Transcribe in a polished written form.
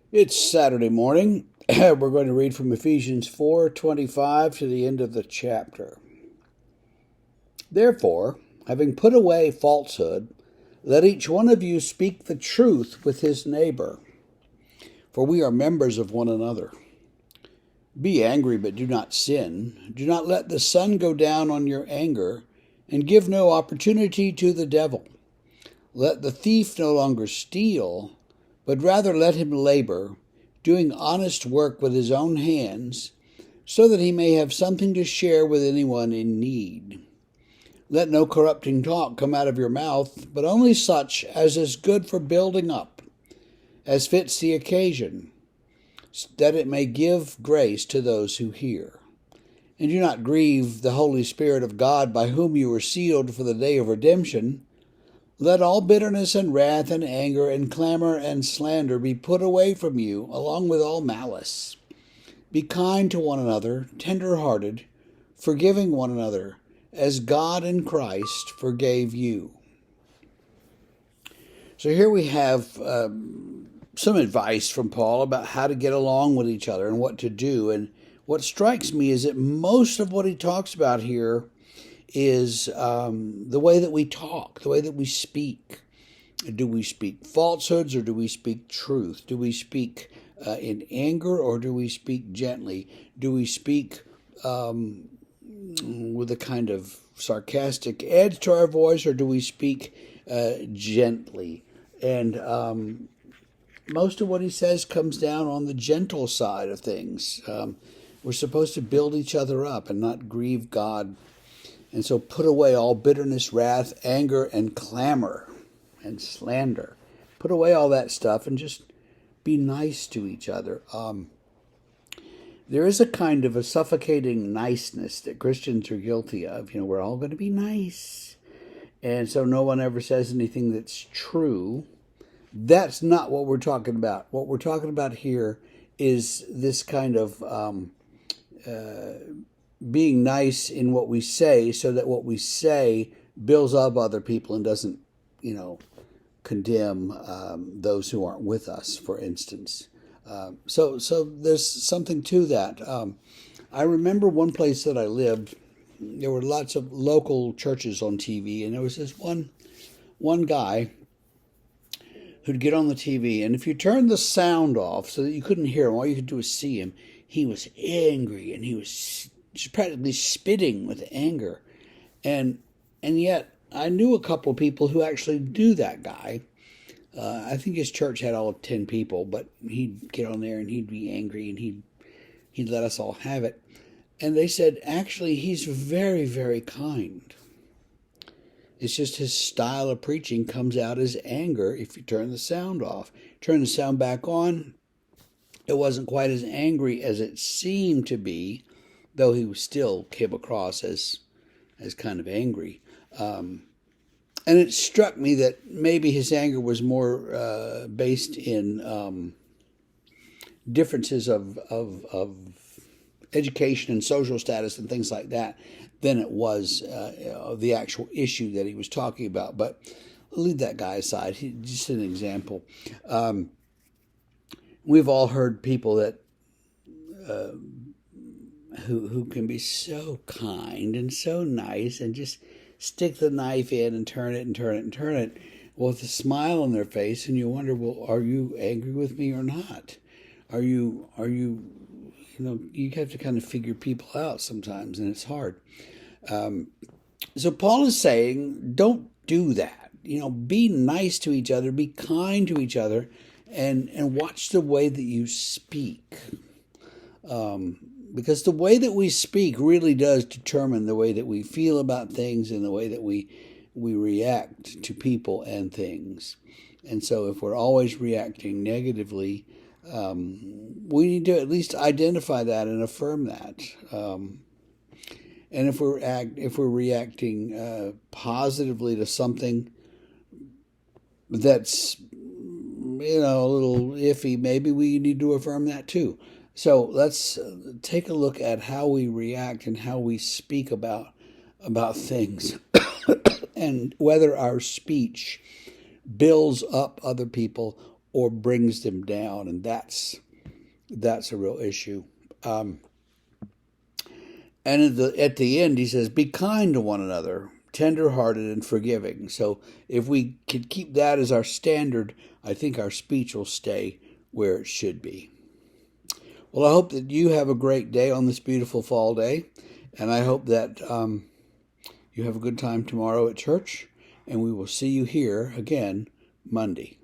It's Saturday morning. We're going to read from Ephesians 4:25 to the end of the chapter. Therefore, having put away falsehood, let each one of you speak the truth with his neighbor, for we are members of one another. Be angry, but do not sin. Do not let the sun go down on your anger, and give no opportunity to the devil. Let the thief no longer steal, but rather let him labor, doing honest work with his own hands, so that he may have something to share with anyone in need. Let no corrupting talk come out of your mouth, but only such as is good for building up, as fits the occasion, that it may give grace to those who hear. And do not grieve the Holy Spirit of God, by whom you were sealed for the day of redemption. Let all bitterness and wrath and anger and clamor and slander be put away from you, along with all malice. Be kind to one another, tender-hearted, forgiving one another, as God in Christ forgave you. So here we have some advice from Paul about how to get along with each other and what to do. And what strikes me is that most of what he talks about here is the way that we talk, the way that we speak. Do we speak falsehoods or do we speak truth? Do we speak in anger or do we speak gently? Do we speak with a kind of sarcastic edge to our voice, or do we speak gently? And most of what he says comes down on the gentle side of things. We're supposed to build each other up and not grieve God. And so put away all bitterness, wrath, anger, and clamor and slander. Put away all that stuff and just be nice to each other. There is a kind of a suffocating niceness that Christians are guilty of. You know, we're all going to be nice. And so no one ever says anything that's true. That's not what we're talking about. What we're talking about here is this kind of being nice in what we say, so that what we say builds up other people and doesn't, condemn those who aren't with us, for instance. So there's something to that. I remember one place that I lived, there were lots of local churches on TV, and there was this one guy who'd get on the TV, and if you turned the sound off so that you couldn't hear him, all you could do was see him, he was angry, and he was just practically spitting with anger. And yet I knew a couple of people who actually knew that guy. I think his church had all 10 people, but he'd get on there and he'd be angry and he'd let us all have it. And they said, actually, he's very, very kind. It's just his style of preaching comes out as anger if you turn the sound off. Turn the sound back on, it wasn't quite as angry as it seemed to be, though he still came across as kind of angry. And it struck me that maybe his anger was more based in differences of education and social status and things like that than it was the actual issue that he was talking about. But I'll leave that guy aside. Just an example. We've all heard people that who can be so kind and so nice and just stick the knife in and turn it and turn it and turn it with a smile on their face, and you wonder, well, are you angry with me or not? Are you you have to kind of figure people out sometimes, and it's hard. So Paul is saying, don't do that. Be nice to each other, be kind to each other, and watch the way that you speak. Because the way that we speak really does determine the way that we feel about things and the way that we react to people and things. And so if we're always reacting negatively, we need to at least identify that and affirm that. And if we're reacting positively to something that's a little iffy, maybe we need to affirm that too. So let's take a look at how we react and how we speak about things, and whether our speech builds up other people or brings them down, and that's a real issue. And at the end, he says, "Be kind to one another, tender-hearted and forgiving." So if we can keep that as our standard, I think our speech will stay where it should be. Well, I hope that you have a great day on this beautiful fall day, and I hope that you have a good time tomorrow at church, and we will see you here again Monday.